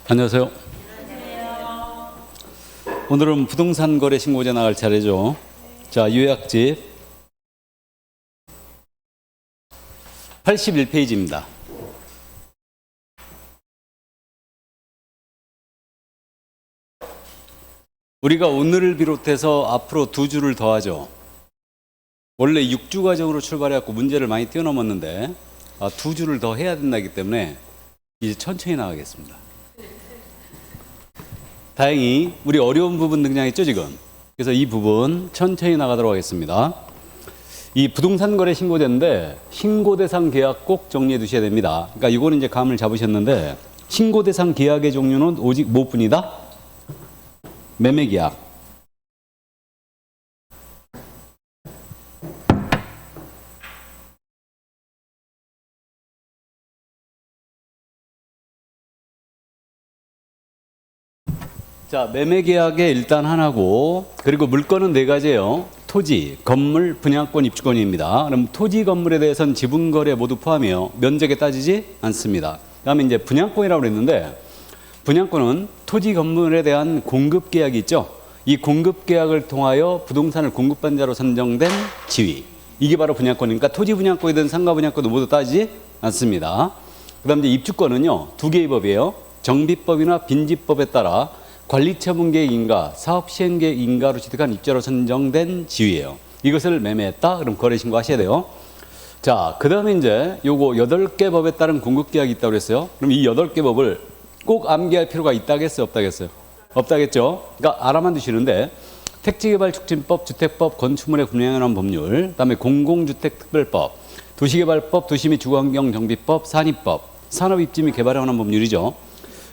안녕하세요. 오늘은 부동산 거래 신고제 나갈 차례죠. 자, 요약집 81페이지입니다. 우리가 오늘을 비롯해서 앞으로 2주를 더하죠. 원래 6주 과정으로 출발해갖고 문제를 많이 뛰어넘었는데 2주를 더 해야 된다기 때문에 이제 천천히 나가겠습니다. 다행히 우리 어려운 부분 등장했죠 지금. 그래서 이 부분 천천히 나가도록 하겠습니다. 이 부동산 거래 신고제인데 신고 대상 계약 꼭 정리해 두셔야 됩니다. 그러니까 이거는 이제 감을 잡으셨는데 신고 대상 계약의 종류는 오직 뭐뿐이다? 매매 계약. 자, 매매 계약에 일단 하나고, 그리고 물건은 4가지예요. 토지, 건물, 분양권, 입주권입니다. 그럼 토지, 건물에 대해서는 지분거래 모두 포함해요. 면적에 따지지 않습니다. 그다음에 이제 분양권이라고 그랬는데, 분양권은 토지, 건물에 대한 공급 계약이 있죠. 이 공급 계약을 통하여 부동산을 공급한 자로 선정된 지위. 이게 바로 분양권이니까 토지 분양권이든 상가 분양권도 모두 따지지 않습니다. 그다음 이제 입주권은요, 2개의 법이에요. 정비법이나 빈집법에 따라 관리처분계획 인가, 사업시행계획 인가로 취득한 입주자로 선정된 지위예요. 이것을 매매했다? 그럼 거래신고 하셔야 돼요. 자, 그 다음에 이제 요거 8개 법에 따른 공급계약이 있다고 그랬어요. 그럼 이 8개 법을 꼭 암기할 필요가 있다겠어요? 없다겠어요? 없다겠죠? 그러니까 알아만 두시는데 택지개발촉진법, 주택법, 건축물에 관련한 법률, 그 다음에 공공주택특별법, 도시개발법, 도시및 주거환경정비법, 산입법, 산업입지 및 개발에 관한 법률이죠.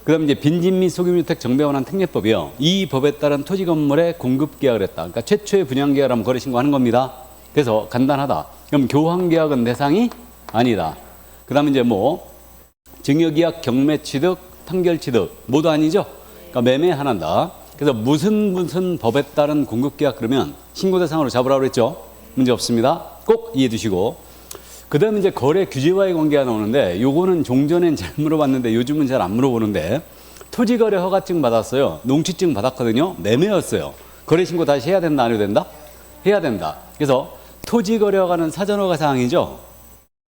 그 다음에 이제 빈집 및 소규모주택 정비에 관한 특례법이요. 이 법에 따른 토지 건물의 공급 계약을 했다. 그러니까 최초의 분양 계약을 하면 거래 신고하는 겁니다. 그래서 간단하다. 그럼 교환 계약은 대상이 아니다. 그 다음에 이제 뭐 증여계약, 경매 취득, 판결 취득 모두 아니죠. 그러니까 매매 하나다. 그래서 무슨 법에 따른 공급 계약 그러면 신고 대상으로 잡으라고 그랬죠. 문제 없습니다. 꼭 이해해 두시고. 그 다음에 이제 거래 규제와의 관계가 나오는데 요거는 종전엔 잘 물어봤는데 요즘은 잘 안 물어보는데 토지거래 허가증 받았어요. 농취증 받았거든요. 매매였어요. 거래신고 다시 해야 된다 안 해야 된다? 해야 된다. 그래서 토지거래 허가는 사전허가 사항이죠.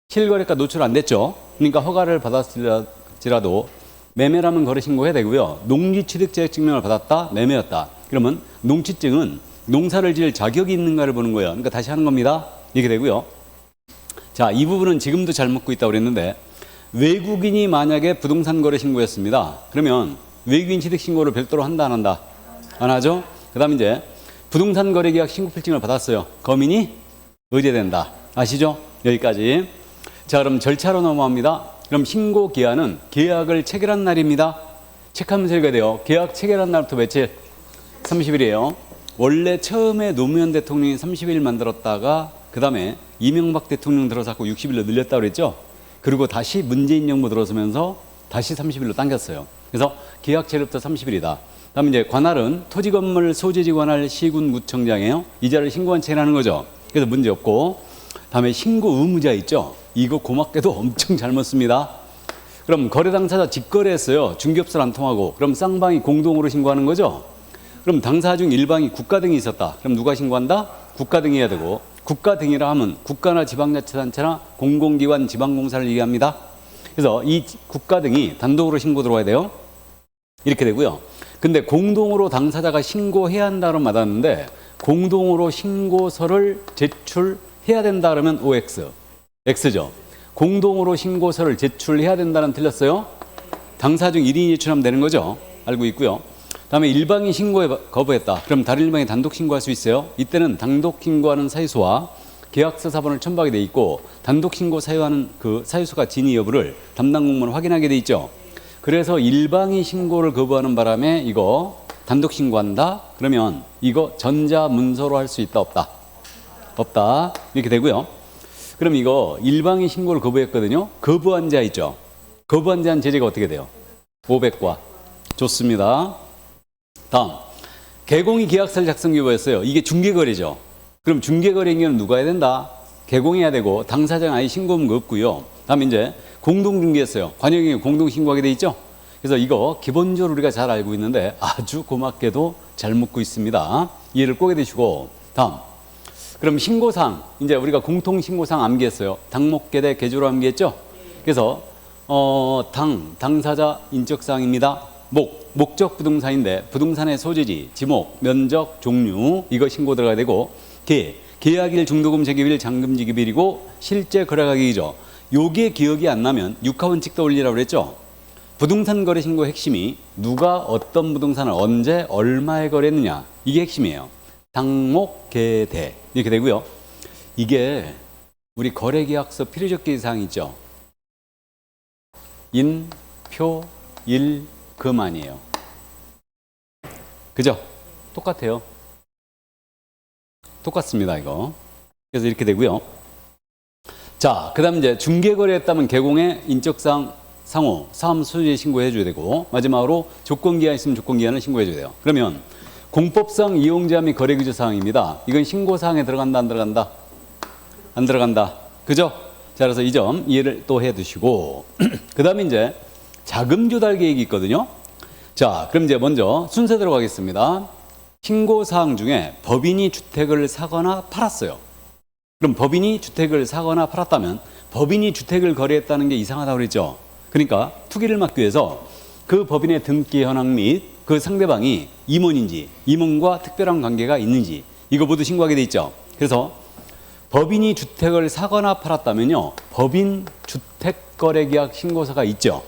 실거래가 노출 안 됐죠. 그러니까 허가를 받았을지라도 매매라면 거래신고 해야 되고요. 농지취득자격증명을 받았다. 매매였다. 그러면 농취증은 농사를 지을 자격이 있는가를 보는 거예요. 그러니까 다시 하는 겁니다. 이렇게 되고요. 자, 이 부분은 지금도 잘 묻고 있다고 그랬는데 외국인이 만약에 부동산 거래 신고였습니다. 그러면 외국인 취득 신고를 별도로 한다 안 한다? 안 하죠? 그 다음에 이제 부동산 거래 계약 신고 필증을 받았어요. 거민이 의제된다. 아시죠? 여기까지. 자, 그럼 절차로 넘어갑니다. 그럼 신고 기한은 계약을 체결한 날입니다. 체크하면서 읽어야 돼요. 계약 체결한 날부터 며칠? 30일이에요. 원래 처음에 노무현 대통령이 30일 만들었다가 그 다음에 이명박 대통령 들어서 자꾸 60일로 늘렸다고 그랬죠. 그리고 다시 문재인 정부 들어서면서 다시 30일로 당겼어요. 그래서 계약 체결부터 30일이다. 다음에 이제 관할은 토지 건물 소재지 관할 시군 구청장이에요. 이자를 신고한 채 하는 거죠. 그래서 문제 없고. 다음에 신고 의무자 있죠. 이거 고맙게도 엄청 잘못 씁니다. 그럼 거래 당사자 직거래했어요. 중개업소를 안 통하고. 그럼 쌍방이 공동으로 신고하는 거죠. 그럼 당사 중 일방이 국가 등이 있었다. 그럼 누가 신고한다? 국가 등이 해야 되고. 국가 등이라 하면 국가나 지방자치단체나 공공기관, 지방공사를 얘기합니다. 그래서 이 국가 등이 단독으로 신고 들어와야 돼요. 이렇게 되고요. 근데 공동으로 당사자가 신고해야 한다고 받았는데 공동으로 신고서를 제출해야 된다 그러면 OX. X죠. 공동으로 신고서를 제출해야 된다는 틀렸어요. 당사 중 1인이 제출하면 되는 거죠. 알고 있고요. 다음에 일방이 신고에 거부했다. 그럼 다른 일방이 단독 신고할 수 있어요. 이때는 단독 신고하는 사유소와 계약서 사본을 첨부하게 돼 있고 단독 신고 사유하는 그 사유소가 진위 여부를 담당 공무원은 확인하게 돼 있죠. 그래서 일방이 신고를 거부하는 바람에 이거 단독 신고한다. 그러면 이거 전자문서로 할 수 있다 없다? 없다. 이렇게 되고요. 그럼 이거 일방이 신고를 거부했거든요. 거부한 자 있죠. 거부한 자는 제재가 어떻게 돼요? 500과. 좋습니다. 다음, 개공이 계약서를 작성 기부했어요. 이게 중개거래죠. 그럼 중개거래인계는 누가 해야 된다? 개공해야 되고 당사자는 아예 신고문가 없고요. 다음에 이제 공동중개했어요. 관여경이 공동신고하게 돼 있죠. 그래서 이거 기본적으로 우리가 잘 알고 있는데 아주 고맙게도 잘 묻고 있습니다. 이해를 꼭 해두시고 다음. 그럼 신고사항, 이제 우리가 공통 신고사항 암기했어요. 당목계대 계조로 암기했죠? 그래서 당사자 인적사항입니다. 목적 부동산인데 부동산의 소재지, 지목, 면적, 종류 이거 신고 들어가야 되고 계약일, 중도금 재개일, 잔금 지급일이고 실제 거래가격이죠. 요게 기억이 안 나면 육하원칙 떠올리라고 그랬죠. 부동산 거래 신고 핵심이 누가 어떤 부동산을 언제 얼마에 거래했느냐 이게 핵심이에요. 당목계대 이렇게 되고요. 이게 우리 거래계약서 필요적기 사항 있죠. 인, 표, 일, 금 아니에요. 그죠? 똑같아요. 똑같습니다, 이거. 그래서 이렇게 되고요. 자, 그 다음 이제 중개거래했다면 개공의 인적사항 상호, 사업 소재 신고해 줘야 되고, 마지막으로 조건기한 있으면 조건기한을 신고해 줘야 돼요. 그러면 공법상 이용자 및 거래규제 사항입니다. 이건 신고사항에 들어간다, 안 들어간다? 안 들어간다. 그죠? 자, 그래서 이 점 이해를 또 해 두시고, 그 다음에 이제 자금 조달 계획이 있거든요. 자, 그럼 이제 먼저 순서대로 가겠습니다. 신고사항 중에 법인이 주택을 사거나 팔았어요. 그럼 법인이 주택을 사거나 팔았다면 법인이 주택을 거래했다는 게 이상하다고 그랬죠. 그러니까 투기를 막기 위해서 그 법인의 등기 현황 및 그 상대방이 임원인지 임원과 특별한 관계가 있는지 이거 모두 신고하게 돼 있죠. 그래서 법인이 주택을 사거나 팔았다면요. 법인 주택거래계약 신고서가 있죠.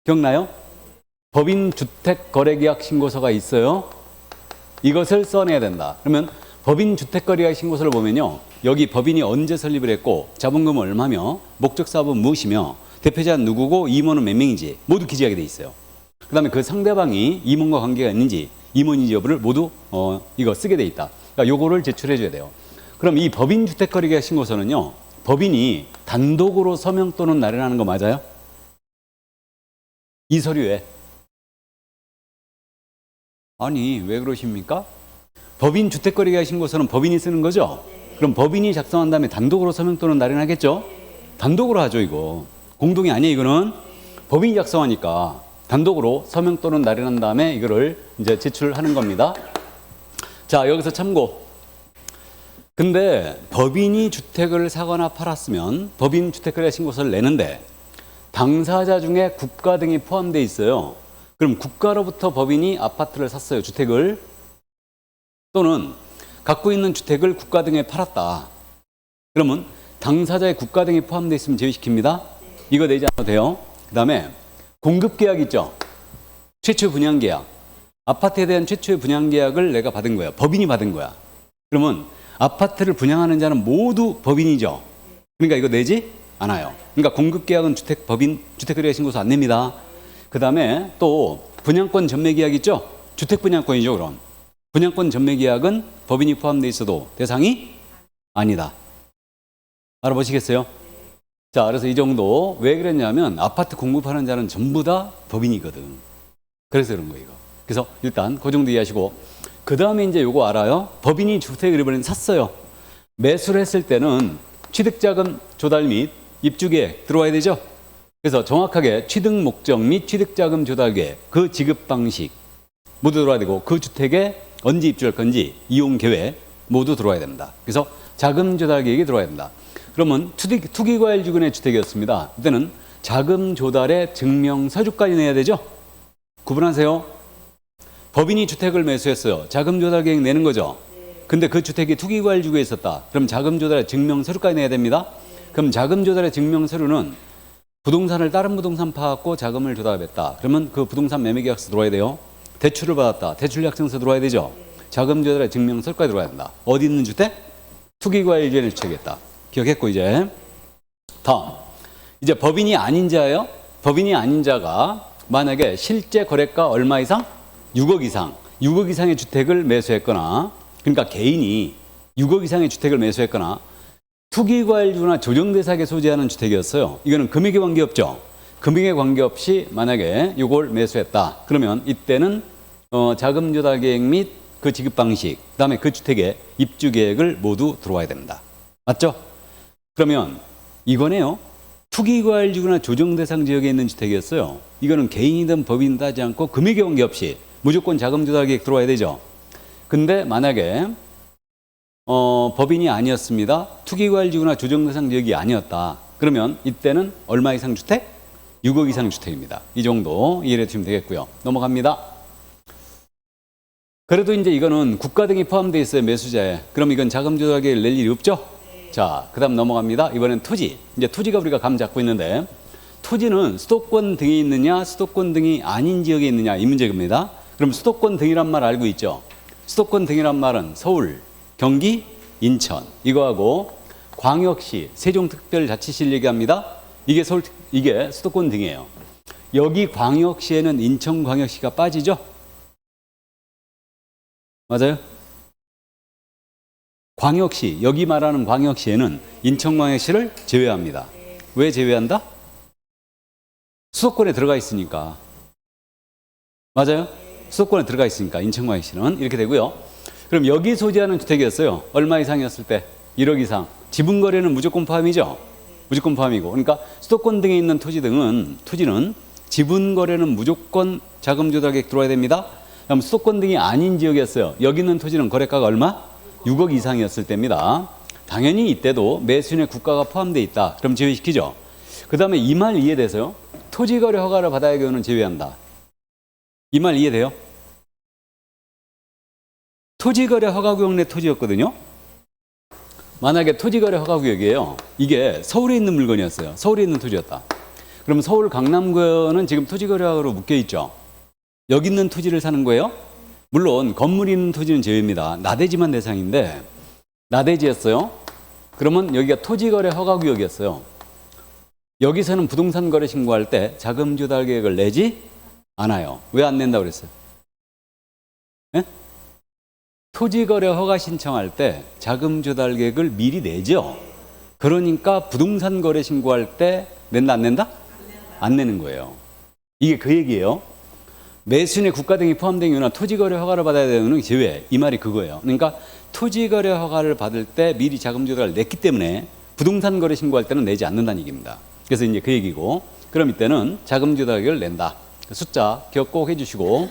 기억나요? 법인 주택거래계약 신고서가 있어요. 이것을 써내야 된다. 그러면 법인 주택거래계약 신고서를 보면요. 여기 법인이 언제 설립을 했고 자본금은 얼마며 목적사업은 무엇이며 대표자는 누구고 임원은 몇 명인지 모두 기재하게 돼 있어요. 그 다음에 그 상대방이 임원과 관계가 있는지 임원인지 여부를 모두 이거 쓰게 돼 있다. 그러니까 요거를 제출해 줘야 돼요. 그럼 이 법인 주택거래계약 신고서는요. 법인이 단독으로 서명 또는 날인하는 거 맞아요? 이 서류에. 아니 왜 그러십니까? 법인 주택거래계약 신고서는 법인이 쓰는 거죠? 그럼 법인이 작성한 다음에 단독으로 서명 또는 날인하겠죠? 단독으로 하죠 이거. 공동이 아니에요 이거는. 법인이 작성하니까 단독으로 서명 또는 날인한 다음에 이거를 이제 제출하는 겁니다. 자, 여기서 참고. 근데 법인이 주택을 사거나 팔았으면 법인 주택거래 신고서를 내는데 당사자 중에 국가 등이 포함되어 있어요. 그럼 국가로부터 법인이 아파트를 샀어요. 주택을. 또는 갖고 있는 주택을 국가 등에 팔았다. 그러면 당사자의 국가 등이 포함되어 있으면 제외시킵니다. 이거 내지 않아도 돼요. 그 다음에 공급계약 있죠. 최초 분양계약. 아파트에 대한 최초의 분양계약을 내가 받은 거야. 법인이 받은 거야. 그러면 아파트를 분양하는 자는 모두 법인이죠. 그러니까 이거 내지 않아요. 그러니까 공급계약은 주택거래계약 신고서 안 냅니다. 그 다음에 또 분양권 전매계약 있죠. 주택분양권이죠. 그럼 분양권 전매계약은 법인이 포함되어 있어도 대상이 아니다. 알아보시겠어요? 자, 그래서 이 정도 왜 그랬냐면 아파트 공급하는 자는 전부 다 법인이거든. 그래서 그런 거예요. 이거. 그래서 일단 그 정도 이해하시고 그 다음에 이제 요거 알아요? 법인이 주택을 이번에 샀어요. 매수를 했을 때는 취득자금 조달 및 입주계획 들어와야 되죠. 그래서 정확하게 취득 목적 및 취득자금 조달 계획, 그 지급 방식 모두 들어와야 되고 그 주택에 언제 입주할 건지 이용 계획 모두 들어와야 됩니다. 그래서 자금 조달 계획이 들어와야 된다. 그러면 투기과일주근의 주택이었습니다. 이때는 자금 조달의 증명서류까지 내야 되죠. 구분하세요. 법인이 주택을 매수했어요. 자금 조달 계획 내는 거죠. 근데 그 주택이 투기과일주구에 있었다. 그럼 자금 조달의 증명서류까지 내야 됩니다. 그럼 자금 조달의 증명서류는 부동산을 다른 부동산 파악고 자금을 조달했다. 그러면 그 부동산 매매계약서 들어와야 돼요. 대출을 받았다. 대출약정서 들어와야 되죠. 자금 조달의 증명서류까지 들어와야 된다. 어디 있는 주택? 투기과일주에 주택이었다. 기억했고 이제 다음. 이제 법인이 아닌 자예요. 법인이 아닌 자가 만약에 실제 거래가 얼마 이상? 6억 이상. 6억 이상의 주택을 매수했거나 그러니까 개인이 6억 이상의 주택을 매수했거나 투기과일주나 조정대상에 소재하는 주택이었어요. 이거는 금액에 관계없죠. 금액에 관계없이 만약에 이걸 매수했다. 그러면 이때는 자금 조달 계획 및 그 지급 방식, 그다음에 그 주택의 입주 계획을 모두 들어와야 됩니다. 맞죠? 그러면 이거네요. 투기과열지구나 조정대상 지역에 있는 주택이었어요. 이거는 개인이든 법인이든 따지 않고 금액에 관계없이 무조건 자금조달계획 들어와야 되죠. 근데 만약에 법인이 아니었습니다. 투기과열지구나 조정대상 지역이 아니었다. 그러면 이때는 얼마 이상 주택? 6억 이상 주택입니다. 이 정도 이해해 주시면 되겠고요. 넘어갑니다. 그래도 이제 이거는 국가 등이 포함되어 있어요. 매수자에. 그럼 이건 자금조달계획을 낼 일이 없죠? 자, 그 다음 넘어갑니다. 이번엔 토지. 이제 토지가 우리가 감 잡고 있는데 토지는 수도권 등에 있느냐 수도권 등이 아닌 지역에 있느냐 이 문제입니다. 그럼 수도권 등이란 말 알고 있죠? 수도권 등이란 말은 서울, 경기, 인천 이거하고 광역시, 세종특별자치시를 얘기합니다. 이게 수도권 등이에요. 여기 광역시에는 인천광역시가 빠지죠? 맞아요? 광역시, 여기 말하는 광역시에는 인천광역시를 제외합니다. 왜 제외한다? 수도권에 들어가 있으니까. 맞아요? 수도권에 들어가 있으니까 인천광역시는 이렇게 되고요. 그럼 여기 소지하는 주택이었어요. 얼마 이상이었을 때? 1억 이상. 지분거래는 무조건 포함이죠? 무조건 포함이고. 그러니까 수도권 등에 있는 토지는 지분거래는 무조건 자금조달계획 들어와야 됩니다. 그럼 수도권 등이 아닌 지역이었어요. 여기 있는 토지는 거래가가 얼마? 6억 이상이었을 때입니다. 당연히 이때도 매수인의 국가가 포함되어 있다. 그럼 제외시키죠. 그 다음에 이 말 이해되세요? 토지거래 허가를 받아야 경우는 제외한다. 이 말 이해돼요? 토지거래 허가구역 내 토지였거든요. 만약에 토지거래 허가구역이에요. 이게 서울에 있는 물건이었어요. 서울에 있는 토지였다. 그럼 서울 강남구는 지금 토지거래 허가로 묶여있죠. 여기 있는 토지를 사는 거예요. 물론 건물이 있는 토지는 제외입니다. 나대지만 대상인데 나대지였어요. 그러면 여기가 토지거래 허가구역이었어요. 여기서는 부동산 거래 신고할 때 자금조달계획을 내지 않아요. 왜 안 낸다고 그랬어요? 네? 토지거래 허가 신청할 때 자금조달계획을 미리 내죠. 그러니까 부동산 거래 신고할 때 낸다 안 낸다? 안 내는 거예요. 이게 그 얘기예요. 매수인의 국가 등이 포함된 경우나 토지거래 허가를 받아야 되는 제외. 이 말이 그거예요. 그러니까 토지거래 허가를 받을 때 미리 자금조달을 냈기 때문에 부동산 거래 신고할 때는 내지 않는다는 얘기입니다. 그래서 이제 그 얘기고, 그럼 이때는 자금조달계획을 낸다. 숫자 기억 꼭 해주시고,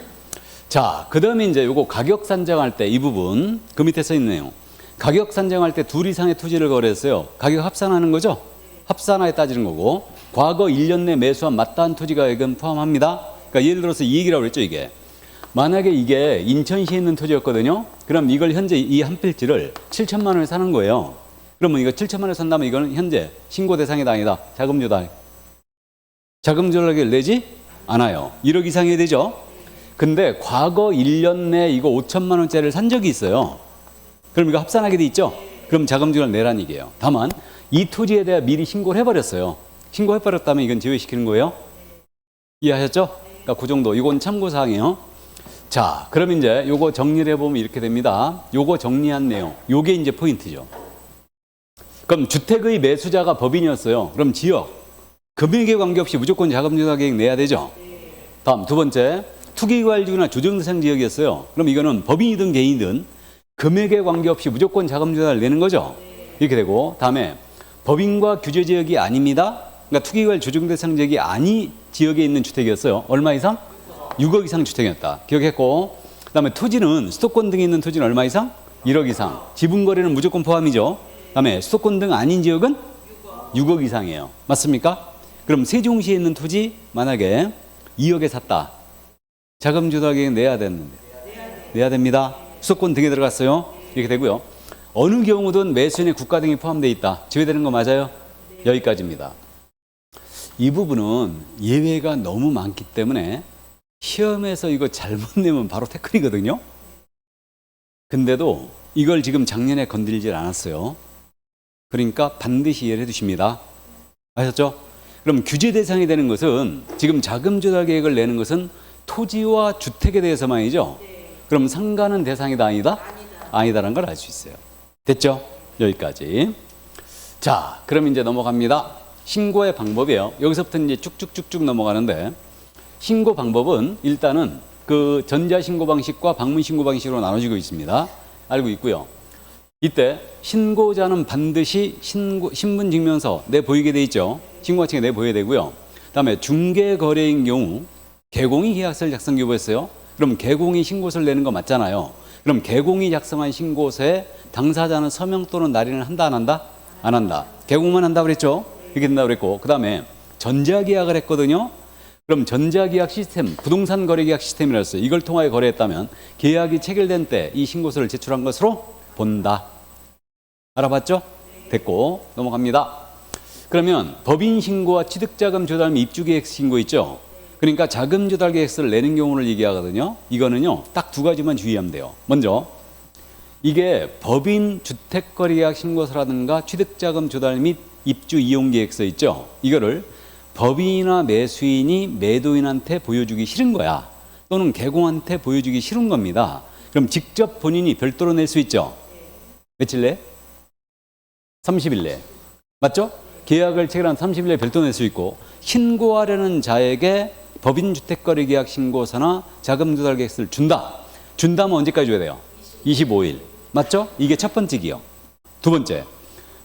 자, 그 다음에 이제 요거 가격 산정할 때 이 부분 그 밑에 써 있네요. 가격 산정할 때 둘 이상의 토지를 거래했어요. 가격 합산하는 거죠? 합산하에 따지는 거고, 과거 1년 내 매수한 마땅한 토지 가격은 포함합니다. 그러니까 예를 들어서 이 얘기라고 그랬죠, 이게. 만약에 이게 인천시에 있는 토지였거든요. 그럼 이걸 현재 이 한 필지를 7천만 원에 사는 거예요. 그러면 이거 7천만 원에 산다면 이거는 현재 신고 대상이 아니다. 자금조달. 자금조달을 내지 않아요. 1억 이상이 되죠. 근데 과거 1년 내 이거 5천만 원짜리를 산 적이 있어요. 그럼 이거 합산하게 돼 있죠. 그럼 자금조달 내라는 얘기예요. 다만 이 토지에 대해 미리 신고를 해버렸어요. 신고해버렸다면 이건 제외시키는 거예요. 이해하셨죠? 그러니까 그 정도. 이건 참고사항이에요. 자, 그럼 이제 요거 정리를 해보면 이렇게 됩니다. 요거 정리한 내용. 요게 이제 포인트죠. 그럼 주택의 매수자가 법인이었어요. 그럼 지역, 금액에 관계없이 무조건 자금조달계획 내야 되죠. 다음 두 번째, 투기과열지구나 조정대상 지역이었어요. 그럼 이거는 법인이든 개인이든 금액에 관계없이 무조건 자금조달 내는 거죠. 이렇게 되고, 다음에 법인과 규제지역이 아닙니다. 그러니까 투기과열 조정대상 지역이 아니 지역에 있는 주택이었어요. 얼마 이상? 6억 이상 주택이었다. 기억했고, 그다음에 토지는 수도권 등에 있는 토지는 얼마 이상? 1억 이상. 지분거래는 무조건 포함이죠. 그다음에 수도권 등 아닌 지역은 6억 이상이에요. 맞습니까? 그럼 세종시에 있는 토지 만약에 2억에 샀다. 자금조달계획 내야 되는데 내야 됩니다. 수도권 등에 들어갔어요. 이렇게 되고요. 어느 경우든 매수인의 국가 등이 포함되어 있다. 제외되는 거 맞아요? 여기까지입니다. 이 부분은 예외가 너무 많기 때문에 시험에서 이거 잘못 내면 바로 태클이거든요. 근데도 이걸 지금 작년에 건드리질 않았어요. 그러니까 반드시 이해를 해두십니다. 아셨죠? 그럼 규제 대상이 되는 것은 지금 자금조달 계획을 내는 것은 토지와 주택에 대해서만이죠. 그럼 상가는 대상이다 아니다? 아니다라는 걸 알 수 있어요. 됐죠? 여기까지. 자, 그럼 이제 넘어갑니다. 신고의 방법이에요. 여기서부터 이제 쭉쭉쭉쭉 넘어가는데, 신고 방법은 일단은 그 전자신고 방식과 방문신고 방식으로 나눠지고 있습니다. 알고 있고요. 이때 신고자는 반드시 신분증명서 내보이게 돼 있죠. 신고하청에 내보여야 되고요. 그다음에 중개거래인 경우 개공이 계약서를 작성 교부했어요. 그럼 개공이 신고서를 내는 거 맞잖아요. 그럼 개공이 작성한 신고서에 당사자는 서명 또는 날인을 한다 안 한다? 안 한다. 개공만 한다 그랬죠. 이렇게 된다 그랬고 그다음에 전자계약을 했거든요. 그럼 전자계약 시스템, 부동산 거래계약 시스템이라고 했어요. 이걸 통하여 거래했다면 계약이 체결된 때 이 신고서를 제출한 것으로 본다. 알아봤죠? 됐고 넘어갑니다. 그러면 법인 신고와 취득자금 조달 및 입주계획 신고 있죠? 그러니까 자금 조달 계획서를 내는 경우를 얘기하거든요. 이거는요, 딱 두 가지만 주의하면 돼요. 먼저, 이게 법인 주택거래계약 신고서라든가 취득자금 조달 및 입주 이용 계획서 있죠? 이거를 법인이나 매수인이 매도인한테 보여주기 싫은 거야. 또는 개공한테 보여주기 싫은 겁니다. 그럼 직접 본인이 별도로 낼 수 있죠? 며칠 내? 30일 내. 맞죠? 계약을 체결한 30일 내에 별도 낼 수 있고 신고하려는 자에게 법인주택거래계약 신고서나 자금조달계획서를 준다. 준다면 언제까지 줘야 돼요? 25일. 맞죠? 이게 첫 번째 기요. 두 번째,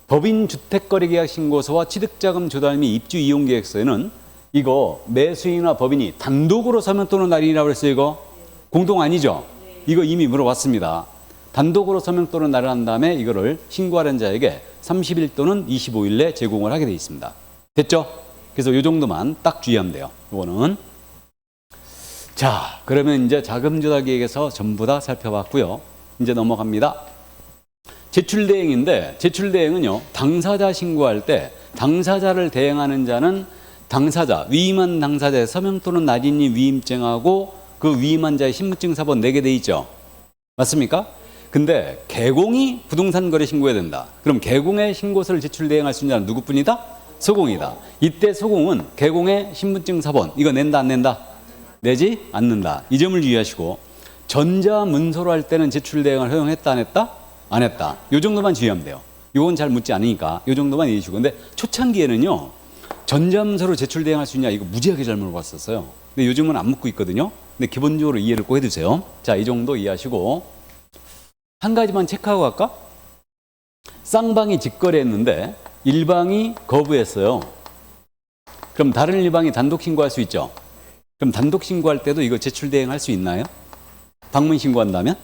법인주택거래계약 신고서와 취득자금 조달 및 입주 이용 계획서에는 이거 매수인이나 법인이 단독으로 서명 또는 날인이라고 했어요. 이거 공동 아니죠? 이거 이미 물어봤습니다. 단독으로 서명 또는 날인한 다음에 이거를 신고하려는 자에게 30일 또는 25일 내 제공을 하게 되어 있습니다. 됐죠? 그래서 이 정도만 딱 주의하면 돼요. 이거는. 자, 그러면 이제 자금 조달 계획에서 전부 다 살펴봤고요. 이제 넘어갑니다. 제출 대행인데 제출 대행은요, 당사자 신고할 때 당사자를 대행하는 자는 당사자, 위임한 당사자의 서명 또는 날인이 위임증하고 그 위임한 자의 신분증 사본 내게 돼 있죠. 맞습니까? 근데 개공이 부동산 거래 신고해야 된다. 그럼 개공의 신고서를 제출 대행할 수 있는 자는 누구뿐이다? 소공이다. 이때 소공은 개공의 신분증 사본 이거 낸다 안 낸다? 내지 않는다. 이 점을 유의하시고 전자문서로 할 때는 제출 대행을 허용했다 안 했다? 안 했다. 이 정도만 주의하면 돼요. 이건 잘 묻지 않으니까 이 정도만 이해해 주고. 근데 초창기에는요, 전자문서로 제출 대행할 수 있냐 이거 무지하게 잘 물어봤었어요. 근데 요즘은 안 묻고 있거든요. 근데 기본적으로 이해를 꼭 해두세요. 자, 이 정도 이해하시고 한 가지만 체크하고 갈까? 쌍방이 직거래했는데 일방이 거부했어요. 그럼 다른 일방이 단독 신고할 수 있죠. 그럼 단독 신고할 때도 이거 제출 대행할 수 있나요? 방문 신고한다면?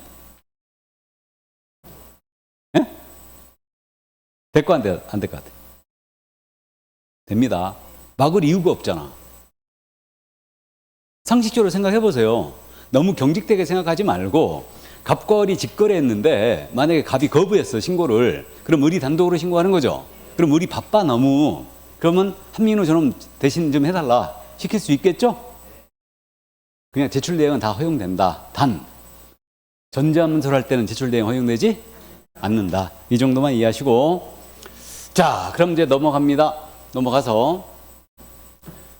예? 될 거 안 될 것 같아? 됩니다. 막을 이유가 없잖아. 상식적으로 생각해 보세요. 너무 경직되게 생각하지 말고 갑과 을이 직거래했는데 만약에 갑이 거부했어 신고를. 그럼 을이 단독으로 신고하는 거죠. 그럼 을이 바빠 너무. 그러면 한민호 저놈 대신 좀 해달라 시킬 수 있겠죠? 그냥 제출 대행은 다 허용된다. 단 전자문서를 할 때는 제출 대행 허용되지 않는다. 이 정도만 이해하시고, 자, 그럼 이제 넘어갑니다. 넘어가서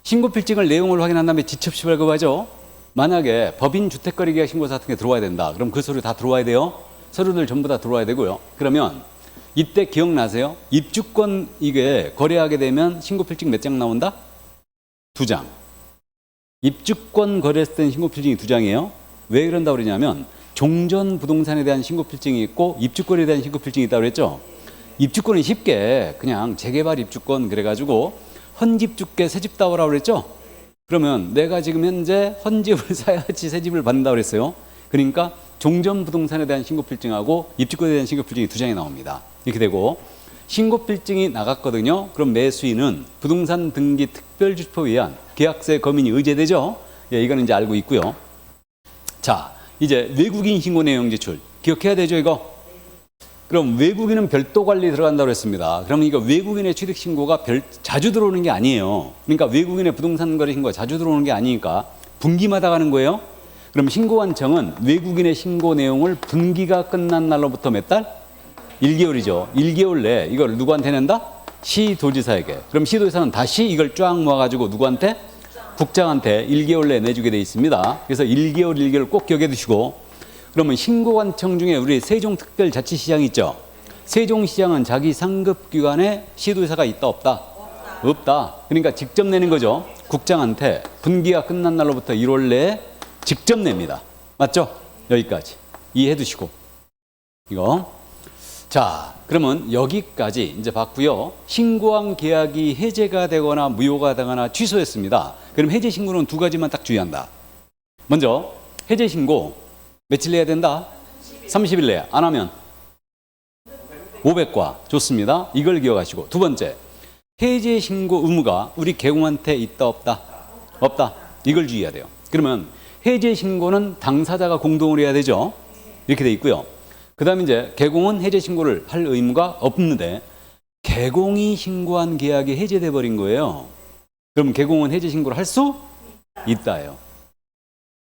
신고필증을 내용을 확인한 다음에 지첩시 발급하죠. 만약에 법인 주택거래계약 신고서 같은 게 들어와야 된다. 그럼 그 서류 다 들어와야 돼요. 서류들 전부 다 들어와야 되고요. 그러면 이때 기억나세요? 입주권 이게 거래하게 되면 신고필증 몇 장 나온다? 2장. 입주권 거래했을 때는 신고필증이 2장이에요. 왜 그런다고 그러냐면 종전 부동산에 대한 신고필증이 있고 입주권에 대한 신고필증이 있다고 그랬죠. 입주권은 쉽게 그냥 재개발 입주권 그래가지고 헌집 줄게 새집 따오라고 그랬죠. 그러면 내가 지금 현재 헌집을 사야지 새집을 받는다고 그랬어요. 그러니까 종전 부동산에 대한 신고필증하고 입주권에 대한 신고필증이 2장이 나옵니다. 이렇게 되고 신고필증이 나갔거든요. 그럼 매수인은 부동산 등기 특별주포에 의한 계약세 검인이 의제되죠. 예, 이거는 이제 알고 있고요. 자, 이제 외국인 신고 내용 제출 기억해야 되죠, 이거. 그럼 외국인은 별도 관리 들어간다고 했습니다. 그럼 이거 외국인의 취득 신고가 자주 들어오는 게 아니에요. 그러니까 외국인의 부동산 거래 신고가 자주 들어오는 게 아니니까 분기마다 가는 거예요. 그럼 신고관청은 외국인의 신고 내용을 분기가 끝난 날로부터 몇 달? 1개월이죠. 1개월 내에 이걸 누구한테 낸다? 시도지사에게. 그럼 시도지사는 다시 이걸 쫙 모아가지고 누구한테? 국장한테 1개월 내에 내주게 돼 있습니다. 그래서 1개월 꼭 기억해 두시고, 그러면 신고관청 중에 우리 세종특별자치시장이 있죠. 세종시장은 자기 상급기관에 시도지사가 있다 없다? 없다. 그러니까 직접 내는 거죠. 국장한테 분기가 끝난 날로부터 1월 내에 직접 냅니다. 맞죠? 여기까지 이해해 두시고, 이거 자, 그러면 여기까지 이제 봤고요. 신고한 계약이 해제가 되거나 무효가 되거나 취소했습니다. 그럼 해제 신고는 두 가지만 딱 주의한다. 먼저 해제 신고 며칠 내야 된다? 30일 내에. 안 하면 500과. 좋습니다. 이걸 기억하시고. 두 번째, 해제 신고 의무가 우리 개공한테 있다 없다? 없다. 이걸 주의해야 돼요. 그러면 해제 신고는 당사자가 공동으로 해야 되죠. 이렇게 돼 있고요. 그 다음에 이제 개공은 해제 신고를 할 의무가 없는데 개공이 신고한 계약이 해제돼 버린 거예요. 그럼 개공은 해제 신고를 할 수 있다예요.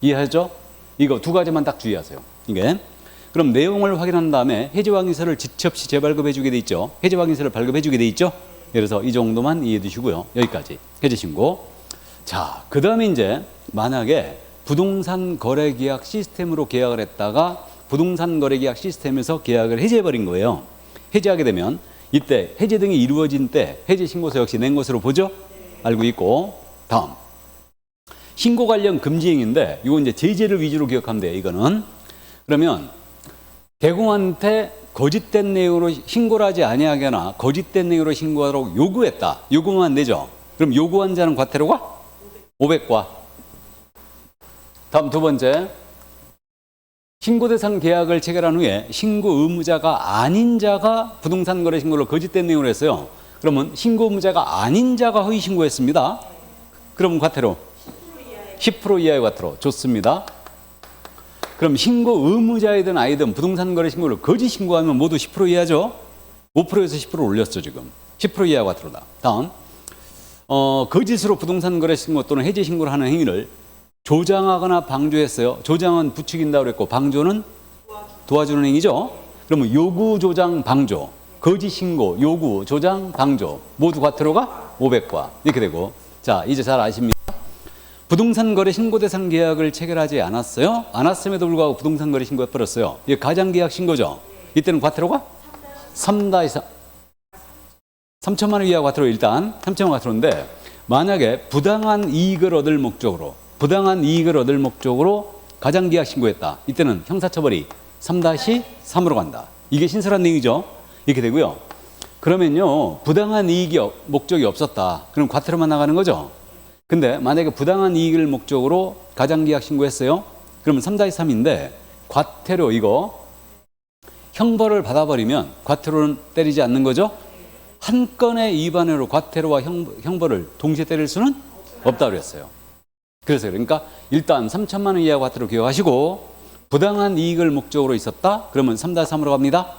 이해하죠? 이거 두 가지만 딱 주의하세요. 이게. 그럼 내용을 확인한 다음에 해제 확인서를 지체 없이 재발급해 주게 돼 있죠. 해제 확인서를 발급해 주게 돼 있죠. 그래서 이 정도만 이해해 두시고요. 여기까지 해제 신고. 자, 그 다음에 이제 만약에 부동산 거래 계약 시스템으로 계약을 했다가 부동산 거래 계약 시스템에서 계약을 해제해 버린 거예요. 해제하게 되면 이때 해제 등이 이루어진 때 해제 신고서 역시 낸 것으로 보죠. 알고 있고. 다음 신고 관련 금지행위인데 이거 이제 제재를 위주로 기억하면 돼요. 이거는 그러면 개공한테 거짓된 내용으로 신고를 하지 아니하거나 거짓된 내용으로 신고하도록 요구했다. 요구만 안 되죠. 그럼 요구한 자는 과태료가 500과. 다음 두 번째, 신고 대상 계약을 체결한 후에 신고 의무자가 아닌 자가 부동산 거래 신고를 거짓된 내용으로 했어요. 그러면 신고 의무자가 아닌 자가 허위 신고했습니다. 그러면 과태료 10% 이하의 과태료. 좋습니다. 그럼 신고 의무자이든 아니든 부동산 거래 신고를 거짓 신고하면 모두 10% 이하죠. 5%에서 10% 올렸어 지금. 10% 이하 과태료다. 다음 거짓으로 부동산 거래 신고 또는 해제 신고를 하는 행위를 조장하거나 방조했어요. 조장은 부추긴다고 그랬고 방조는 도와주는 행위죠. 그러면 요구, 조장, 방조, 거짓 신고, 요구, 조장, 방조 모두 과태료가 500과 이렇게 되고. 자, 이제 잘 아십니다. 부동산 거래 신고 대상 계약을 체결하지 않았어요. 않았음에도 불구하고 부동산 거래 신고해 버렸어요. 이게 가장 계약 신고죠. 이때는 과태료가 3다 이상 3천만 원 이하 과태료. 일단 3천만 원 과태료인데 만약에 부당한 이익을 얻을 목적으로 가장 계약 신고했다. 이때는 형사처벌이 3-3으로 간다. 이게 신설한 내용이죠. 이렇게 되고요. 그러면요 부당한 이익이 목적이 없었다. 그럼 과태료만 나가는 거죠. 근데 만약에 부당한 이익을 목적으로 가장 계약 신고했어요. 그러면 3-3인데 과태료 이거 형벌을 받아버리면 과태료는 때리지 않는 거죠. 한 건의 위반으로 과태료와 형벌을 동시에 때릴 수는 없다고 그랬어요. 그래서 그러니까 일단 3천만 원 이하 과태료 기억하시고 부당한 이익을 목적으로 있었다. 그러면 3-3으로 갑니다.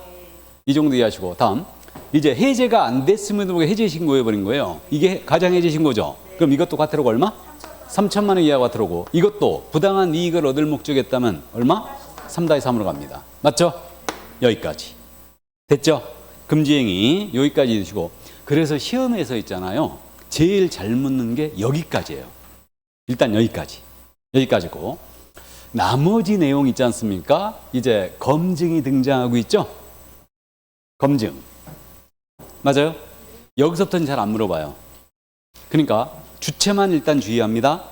이 정도 이해하시고 다음 이제 해제가 안 됐음에도 불구하고 해제 신고해버린 거예요. 이게 가장 해제 신고죠. 그럼 이것도 과태료가 얼마? 3천만 원 이하 과태료고 이것도 부당한 이익을 얻을 목적이었다면 얼마? 3-3으로 갑니다. 맞죠? 여기까지. 됐죠? 금지행위 여기까지 드시고 그래서 시험에서 있잖아요. 제일 잘 묻는 게 여기까지예요. 일단 여기까지고 나머지 내용 있지 않습니까? 이제 검증이 등장하고 있죠? 검증. 맞아요? 여기서부터는 잘 안 물어봐요. 그러니까 주체만 일단 주의합니다.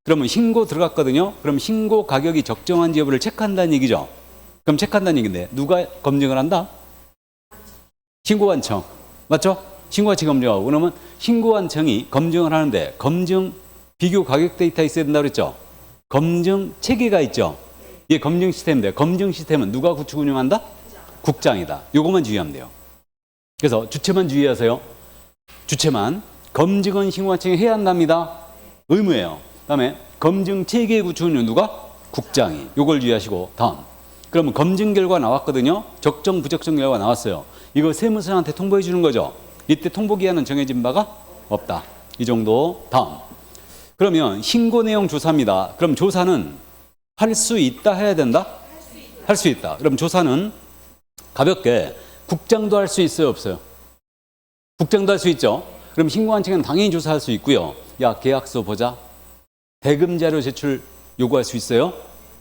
그러면 신고 들어갔거든요. 그럼 신고 가격이 적정한지 여부를 체크한다는 얘기죠. 그럼 체크한다는 얘기인데 누가 검증을 한다? 신고관청. 맞죠? 신고관청이 검증하고 그러면 신고관청이 검증을 하는데 검증 비교 가격 데이터 있어야 된다고 그랬죠. 검증 체계가 있죠. 이게 검증 시스템인데 검증 시스템은 누가 구축 운영한다? 국장이다. 요것만 주의하면 돼요. 그래서 주체만 주의하세요. 주체만. 검증은 신고관청이 해야 한답니다. 의무예요. 그다음에 검증 체계 구축 운영 누가? 국장이. 요걸 주의하시고 다음. 그러면 검증 결과 나왔거든요. 적정 부적정 결과 나왔어요. 이거 세무서한테 통보해 주는 거죠. 이때 통보 기한은 정해진 바가 없다. 이 정도. 다음. 그러면 신고 내용 조사입니다. 그럼 조사는 할 수 있다 해야 된다? 할 수 있다. 그럼 조사는 가볍게 국장도 할 수 있어요, 없어요? 국장도 할 수 있죠. 그럼 신고관청은 당연히 조사할 수 있고요. 야, 계약서 보자. 대금 자료 제출 요구할 수 있어요.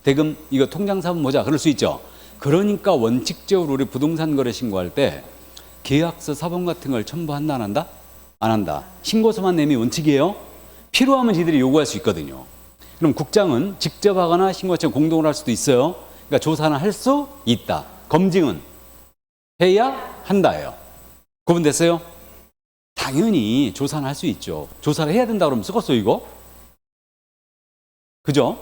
대금 이거 통장사본 보자. 그럴 수 있죠. 그러니까 원칙적으로 우리 부동산 거래 신고할 때 계약서 사본 같은 걸 첨부한다 안 한다? 안 한다. 신고서만 내면 원칙이에요. 필요하면 지들이 요구할 수 있거든요. 그럼 국장은 직접 하거나 신고관청 공동으로 할 수도 있어요. 그러니까 조사는 할 수 있다. 검증은 해야 한다예요. 구분됐어요? 당연히 조사는 할 수 있죠. 조사를 해야 된다 그러면 쓰겠어 이거? 그죠?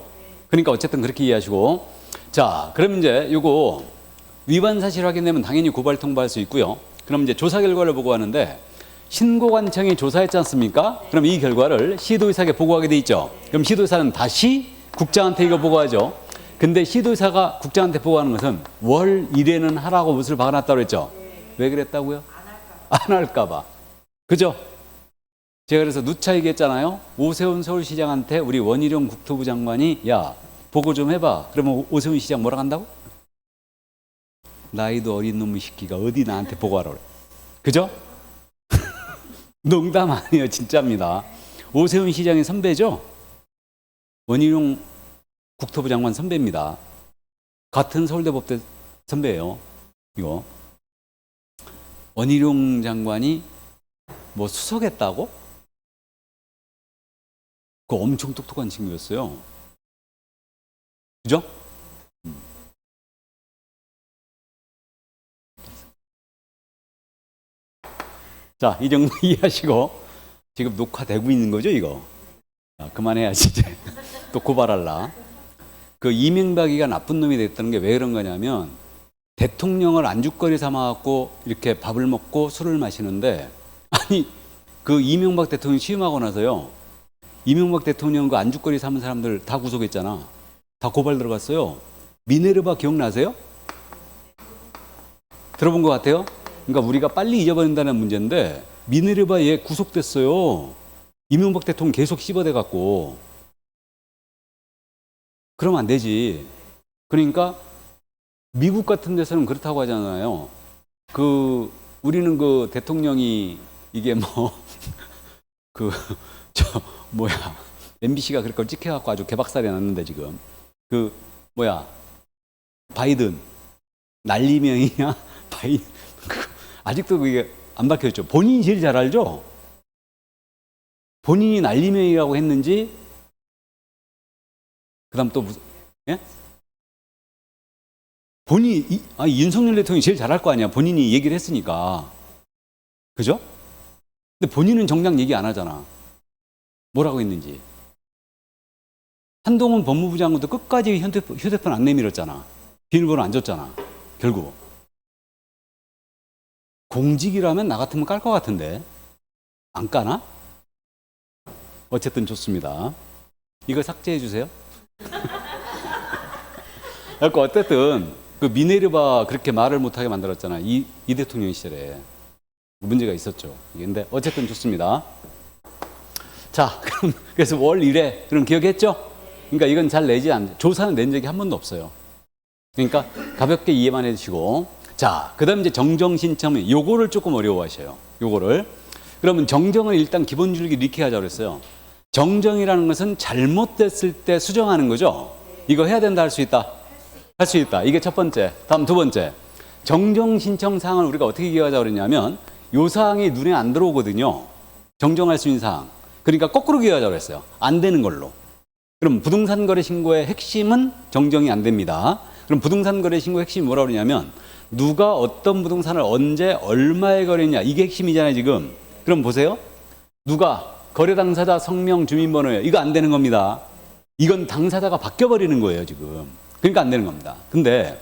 그러니까 어쨌든 그렇게 이해하시고, 자, 그럼 이제 요거 위반 사실 확인되면 당연히 고발 통보할 수 있고요. 그럼 이제 조사 결과를 보고하는데 신고관청이 조사했지 않습니까? 그럼 이 결과를 시도의사에게 보고하게 돼 있죠. 그럼 시도의사는 다시 국장한테 이거 보고하죠. 근데 시도의사가 국장한테 보고하는 것은 월 1회는 하라고 못을 박아놨다고 그랬죠. 왜 그랬다고요? 안 할까 봐. 그죠? 제가 그래서 누차 얘기했잖아요. 오세훈 서울시장한테 우리 원희룡 국토부 장관이 야 보고 좀 해봐. 그러면 오세훈 시장 뭐라 한다고? 나이도 어린 놈의 새끼가 어디 나한테 보고하라 그래. 그죠? 농담 아니에요. 진짜입니다. 오세훈 시장의 선배죠? 원희룡 국토부 장관 선배입니다. 같은 서울대 법대 선배예요. 이거 원희룡 장관이 뭐 수석했다고? 그거 엄청 똑똑한 친구였어요. 그죠? 자, 이 정도 이해하시고 지금 녹화되고 있는 거죠, 이거? 아, 그만해야지 이제. 또 고발할라. 그 이명박이가 나쁜 놈이 됐다는 게 왜 그런 거냐면 대통령을 안주거리 삼아갖고 이렇게 밥을 먹고 술을 마시는데, 아니 그 이명박 대통령 취임하고 나서요, 이명박 대통령 그 안주거리 삼은 사람들 다 구속했잖아. 다 고발 들어갔어요. 미네르바 기억나세요? 들어본 것 같아요? 그러니까 우리가 빨리 잊어버린다는 문제인데 미네르바 얘 구속됐어요. 이명박 대통령 계속 씹어대 갖고. 그러면 안 되지. 그러니까 미국 같은 데서는 그렇다고 하잖아요. 그 우리는 그 대통령이 이게 뭐 그 저 뭐야 MBC가 그걸 찍혀갖고 아주 개박살이 났는데 지금 그 뭐야 바이든 난리명이냐 바이든 아직도 그게 안 밝혀졌죠. 본인이 제일 잘 알죠. 본인이 난리명이라고 했는지 그다음 또 무슨 예? 본인이 윤석열 대통령이 제일 잘할 거 아니야. 본인이 얘기를 했으니까. 그죠? 근데 본인은 정작 얘기 안 하잖아. 뭐라고 했는지. 한동훈 법무부 장관도 끝까지 휴대폰 안 내밀었잖아. 비밀번호 안 줬잖아. 결국. 공직이라면 나 같으면 깔 것 같은데. 안 까나? 어쨌든 좋습니다. 이거 삭제해 주세요. 그러니까 어쨌든 그 미네르바 그렇게 말을 못하게 만들었잖아. 이 대통령 시절에. 문제가 있었죠. 근데 어쨌든 좋습니다. 자, 그럼 그래서 월 1회 그럼 기억했죠? 그러니까 이건 잘 내지 않, 조사는 낸 적이 한 번도 없어요. 그러니까 가볍게 이해만 해주시고, 자, 그다음 이제 정정 신청은 요거를 조금 어려워하셔요. 요거를. 그러면 정정을 일단 기본 줄기 이렇게 하자고 그랬어요. 정정이라는 것은 잘못됐을 때 수정하는 거죠. 이거 해야 된다 할 수 있다. 할 수 있다. 이게 첫 번째. 다음 두 번째. 정정 신청 사항을 우리가 어떻게 기억하자고 그랬냐면 요 사항이 눈에 안 들어오거든요. 정정할 수 있는 사항. 그러니까 거꾸로 기억하자고 그랬어요. 안 되는 걸로. 그럼 부동산 거래 신고의 핵심은 정정이 안 됩니다. 그럼 부동산 거래 신고 핵심이 뭐라고 그러냐면 누가 어떤 부동산을 언제 얼마에 거래했냐. 이게 핵심이잖아요, 지금. 그럼 보세요. 누가 거래 당사자 성명 주민번호예요. 이거 안 되는 겁니다. 이건 당사자가 바뀌어버리는 거예요, 지금. 그러니까 안 되는 겁니다. 근데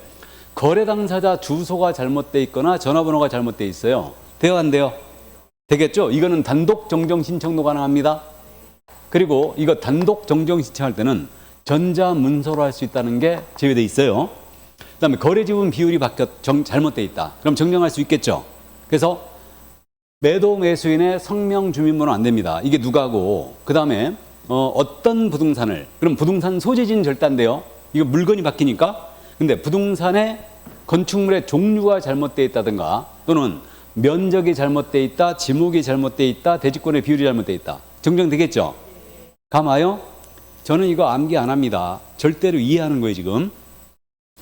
거래 당사자 주소가 잘못돼 있거나 전화번호가 잘못돼 있어요. 돼요, 안 돼요? 되겠죠? 이거는 단독 정정 신청도 가능합니다. 그리고 이거 단독 정정 신청할 때는 전자문서로 할 수 있다는 게 제외돼 있어요. 그다음에 거래 지분 비율이 잘못돼 있다. 그럼 정정할 수 있겠죠? 그래서 매도 매수인의 성명 주민번호 안 됩니다. 이게 누가고, 그다음에 어떤 부동산을, 그럼 부동산 소재지는 절대 안 돼요. 이거 물건이 바뀌니까. 근데 부동산의 건축물의 종류가 잘못돼 있다든가 또는 면적이 잘못돼 있다, 지목이 잘못돼 있다, 대지권의 비율이 잘못돼 있다. 정정되겠죠? 감아요? 저는 이거 암기 안 합니다. 절대로 이해하는 거예요, 지금.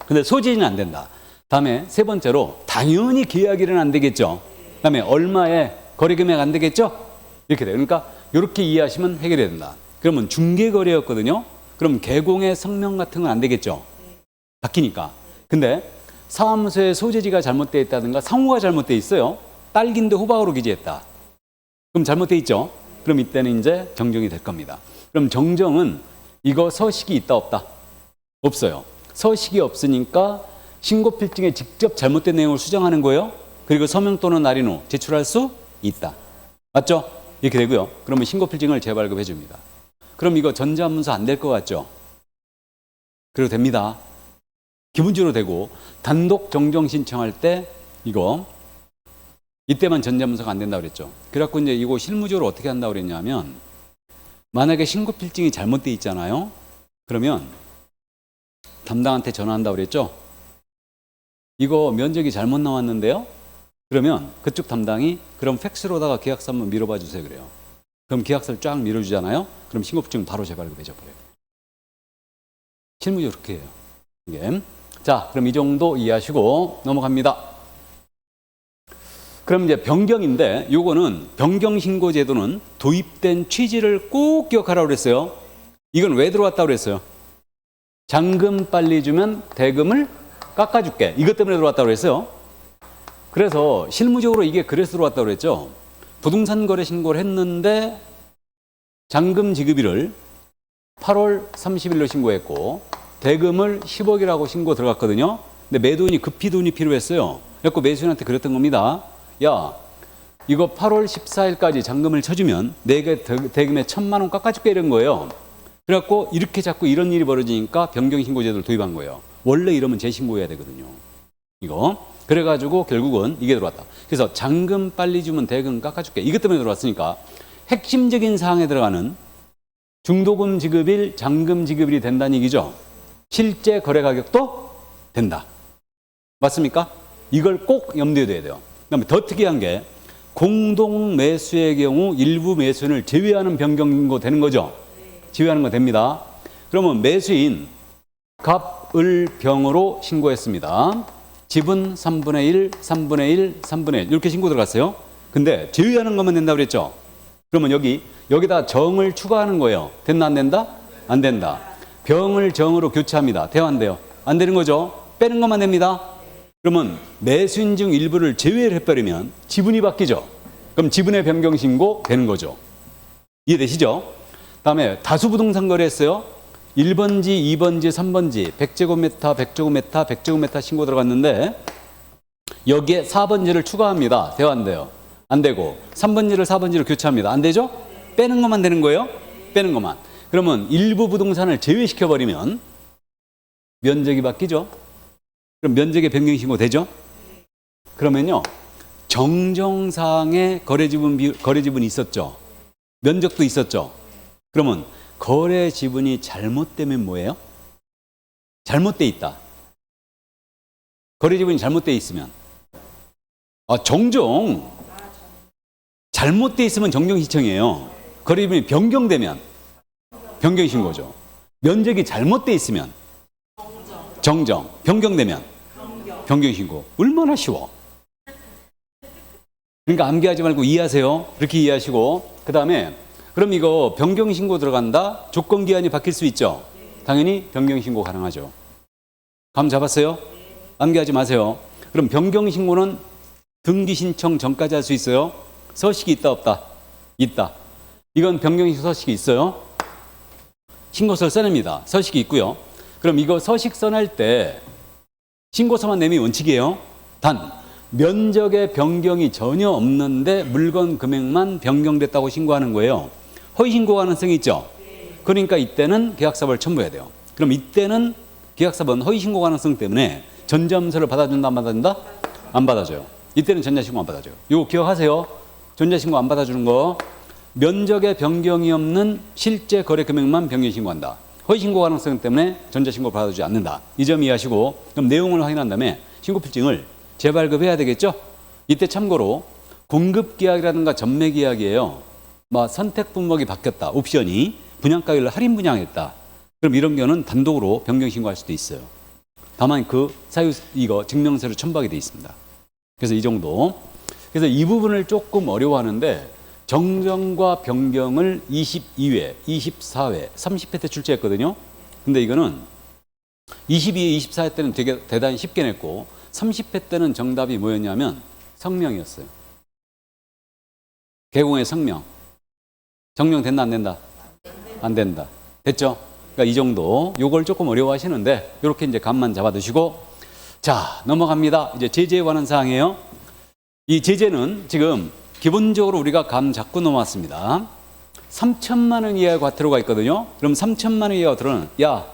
근데 소재지는 안 된다. 다음에 세 번째로 당연히 계약일은 안 되겠죠. 그다음에 얼마에 거래 금액 안 되겠죠? 이렇게 돼요. 그러니까 이렇게 이해하시면 해결이 된다. 그러면 중개거래였거든요. 그럼 개공의 성명 같은 건 안 되겠죠? 바뀌니까. 근데 사무소의 소재지가 잘못되어 있다든가 상호가 잘못되어 있어요. 딸기인데 호박으로 기재했다. 그럼 잘못되어 있죠. 그럼 이때는 이제 정정이 될 겁니다. 그럼 정정은 이거 서식이 있다 없다? 없어요. 서식이 없으니까 신고필증에 직접 잘못된 내용을 수정하는 거예요. 그리고 서명 또는 날인 후 제출할 수 있다. 맞죠? 이렇게 되고요. 그러면 신고필증을 재발급해 줍니다. 그럼 이거 전자문서 안 될 것 같죠? 그래도 됩니다. 기본적으로 되고 단독 정정 신청할 때 이거 이때만 전자문서가 안 된다고 그랬죠. 그래갖고 이제 이거 실무적으로 어떻게 한다고 그랬냐면 만약에 신고필증이 잘못돼 있잖아요. 그러면 담당한테 전화한다고 그랬죠. 이거 면적이 잘못 나왔는데요. 그러면 그쪽 담당이 그럼 팩스로다가 계약서 한번 밀어봐 주세요 그래요. 그럼 계약서를 쫙 밀어주잖아요. 그럼 신고필증 바로 재발급해줘 버려요. 실무적으로 그렇게 해요. 이게. 자, 그럼 이 정도 이해하시고 넘어갑니다. 그럼 이제 변경인데 요거는 변경신고 제도는 도입된 취지를 꼭 기억하라고 그랬어요. 이건 왜 들어왔다고 그랬어요? 잔금 빨리 주면 대금을 깎아줄게. 이것 때문에 들어왔다고 그랬어요. 그래서 실무적으로 이게 그래서 들어왔다고 그랬죠. 부동산 거래 신고를 했는데 잔금 지급일을 8월 30일로 신고했고 대금을 10억이라고 신고 들어갔거든요. 근데 매도인이 급히 돈이 필요했어요. 그래서 매수인한테 그랬던 겁니다. 야, 이거 8월 14일까지 잔금을 쳐주면 내게 대금에 1,000만 원 깎아줄게 이런 거예요. 그래갖고 이렇게 자꾸 이런 일이 벌어지니까 변경신고제도를 도입한 거예요. 원래 이러면 재신고해야 되거든요. 이거. 그래가지고 결국은 이게 들어왔다. 그래서 잔금 빨리 주면 대금 깎아줄게. 이것 때문에 들어왔으니까 핵심적인 사항에 들어가는 중도금 지급일, 잔금 지급일이 된다는 얘기죠. 실제 거래 가격도 된다. 맞습니까? 이걸 꼭 염두에 둬야 돼요. 그다음에 더 특이한 게 공동 매수의 경우 일부 매수인을 제외하는 변경신고 되는 거죠. 제외하는 거 됩니다. 그러면 매수인 갑을 병으로 신고했습니다. 지분 3분의 1, 3분의 1, 3분의 1 이렇게 신고 들어갔어요. 근데 제외하는 것만 된다고 그랬죠. 그러면 여기다 정을 추가하는 거예요. 됐나 안 된다? 안 된다. 병을 정으로 교체합니다. 돼요 안 돼요? 안 되는 거죠. 빼는 것만 됩니다. 그러면 매수인 중 일부를 제외를 해버리면 지분이 바뀌죠. 그럼 지분의 변경 신고 되는 거죠. 이해되시죠? 다음에 다수부동산 거래했어요. 1번지, 2번지, 3번지, 100제곱미터, 100제곱미터, 100제곱미터 신고 들어갔는데 여기에 4번지를 추가합니다. 돼요 안 돼요? 안 되고 3번지를 4번지로 교체합니다. 안 되죠? 빼는 것만 되는 거예요. 빼는 것만. 그러면 일부 부동산을 제외시켜버리면 면적이 바뀌죠. 그럼 면적의 변경 신고 되죠? 그러면요. 정정사항에 거래지분이 있었죠. 면적도 있었죠. 그러면 거래 지분이 잘못되면 뭐예요? 잘못돼 있다. 거래 지분이 잘못돼 있으면 정정 잘못돼 있으면 정정 신청이에요. 거래 지분이 변경되면 변경 신고죠. 면적이 잘못돼 있으면 정정, 변경되면 변경 신고. 얼마나 쉬워. 그러니까 암기하지 말고 이해하세요. 그렇게 이해하시고 그다음에 그럼 이거 변경신고 들어간다? 조건기한이 바뀔 수 있죠? 당연히 변경신고 가능하죠. 감 잡았어요? 암기하지 마세요. 그럼 변경신고는 등기신청 전까지 할 수 있어요? 서식이 있다 없다? 있다. 이건 변경신고 서식이 있어요? 신고서를 써냅니다. 서식이 있고요. 그럼 이거 서식 써낼 때 신고서만 내면 원칙이에요. 단 면적의 변경이 전혀 없는데 물건 금액만 변경됐다고 신고하는 거예요. 허위 신고 가능성이 있죠. 그러니까 이때는 계약사벌 첨부해야 돼요. 그럼 이때는 계약사벌은 허위 신고 가능성 때문에 전자문서를 받아준다 안 받아준다? 안 받아줘요. 이때는 전자신고 안 받아줘요. 이거 기억하세요. 전자신고 안 받아주는 거. 면적의 변경이 없는 실제 거래 금액만 변경 신고한다. 허위 신고 가능성 때문에 전자신고 받아주지 않는다. 이 점 이해하시고 그럼 내용을 확인한 다음에 신고필증을 재발급해야 되겠죠? 이때 참고로 공급계약이라든가 전매계약이에요. 선택 품목이 바뀌었다. 옵션이 분양가격을 할인 분양했다. 그럼 이런 경우는 단독으로 변경 신고할 수도 있어요. 다만 그 사유 이거 증명서를 첨부하게 돼 있습니다. 그래서 이 정도. 그래서 이 부분을 조금 어려워하는데 정정과 변경을 22회, 24회, 30회 때 출제했거든요. 근데 이거는 22회, 24회 때는 되게 대단히 쉽게 냈고 30회 때는 정답이 뭐였냐면 성명이었어요. 개공의 성명. 정명 된다 안 된다? 안 된다. 됐죠? 그러니까 이 정도. 요걸 조금 어려워하시는데 이렇게 이제 감만 잡아두시고 자 넘어갑니다. 이제 제재에 관한 사항이에요. 이 제재는 지금 기본적으로 우리가 감 잡고 넘어왔습니다. 3천만 원 이하의 과태료가 있거든요. 그럼 3천만 원 이하 과태료는 야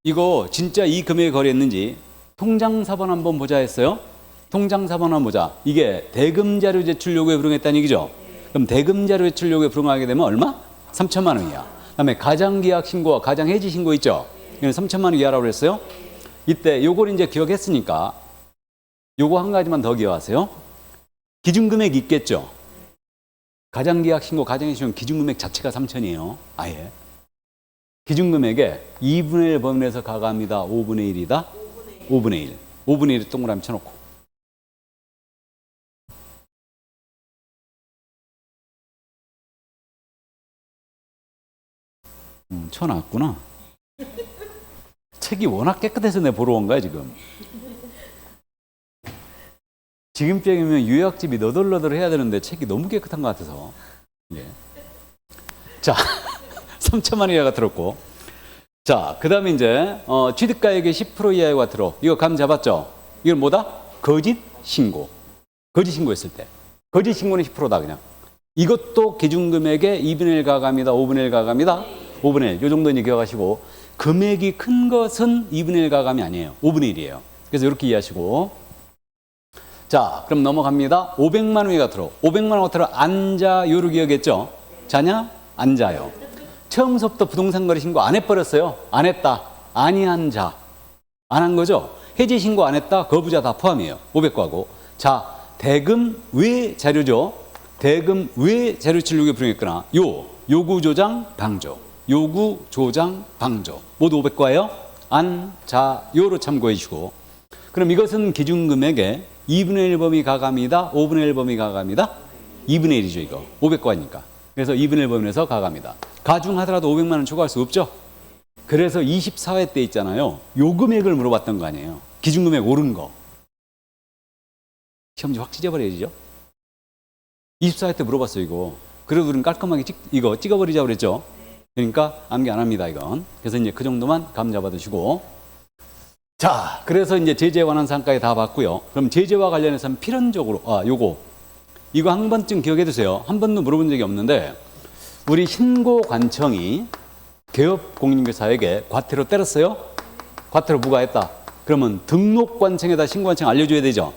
이거 진짜 이 금액에 거래했는지 통장사본 한번 보자 했어요. 통장사본 한번 보자. 이게 대금자료 제출 요구에 불응했다는 얘기죠. 그럼 대금자료 제출 요구에 불응하게 되면 얼마? 3천만 원이야. 그다음에 가장계약 신고와 가장해지 신고 있죠. 이건 3천만 원 이하라고 그랬어요. 이때 요걸 이제 기억했으니까 요거 한 가지만 더 기억하세요. 기준금액이 있겠죠. 가장계약 신고, 가장해지 신고 기준금액 자체가 3천이에요. 아예. 기준금액에 2분의 1 범위에서 가감이다. 5분의 1이다. 5분의 1. 5분의 1을 동그라미 쳐놓고. 쳐놨구나. 책이 워낙 깨끗해서 내가 보러 온 거야, 지금. 지금쯤이면 요약집이 너덜너덜 해야 되는데 책이 너무 깨끗한 것 같아서. 예. 자, 3천만 원 이하가 들었고. 자, 그 다음에 이제, 취득가액의 10% 이하의 과태료. 이거 감 잡았죠? 이건 뭐다? 거짓 신고. 거짓 신고했을 때. 거짓 신고는 10%다, 그냥. 이것도 기준금액의 2분의 1 가감이다. 5분의 1 가감이다. 5분의 1. 요 정도는 기억하시고. 금액이 큰 것은 2분의 1 가감이 아니에요. 5분의 1이에요. 그래서 이렇게 이해하시고. 자, 그럼 넘어갑니다. 500만 원이 과태료. 500만 원 과태료 안자 요로 기억했죠? 자냐? 안 자요. 처음부터 부동산 거래 신고 안 해버렸어요. 안 했다. 아니한 자. 안 한 거죠? 해지 신고 안 했다. 거부자 다 포함이에요. 500과고. 자, 대금 외 자료죠. 대금 외 자료 출력에 불응했거나 요구 조장 방조. 요구 조장 방조. 모두 500과예요. 안, 자, 요로 참고해 주시고. 그럼 이것은 기준금액의 2분의 1 범위 가감이다. 5분의 1 범위 가감이다. 2분의 1이죠, 이거. 500과니까. 그래서 2분의 1 범위에서 가감이다. 가중하더라도 500만 원 초과할 수 없죠. 그래서 24회 때 있잖아요. 요 금액을 물어봤던 거 아니에요. 기준금액 오른 거. 시험지 확 찢어버려야죠. 24회 때 물어봤어요, 이거. 그래도 우리는 깔끔하게 이거 찍어버리자고 그랬죠. 그러니까 암기 안 합니다, 이건. 그래서 이제 그 정도만 감 잡아두시고. 자, 그래서 이제 제재에 관한 사항까지 다 봤고요. 그럼 제재와 관련해서는 필연적으로, 이거 한 번쯤 기억해 두세요. 한 번도 물어본 적이 없는데, 우리 신고관청이 개업공인중개사에게 과태료 때렸어요? 과태료 부과했다. 그러면 등록관청에다 신고관청 알려줘야 되죠?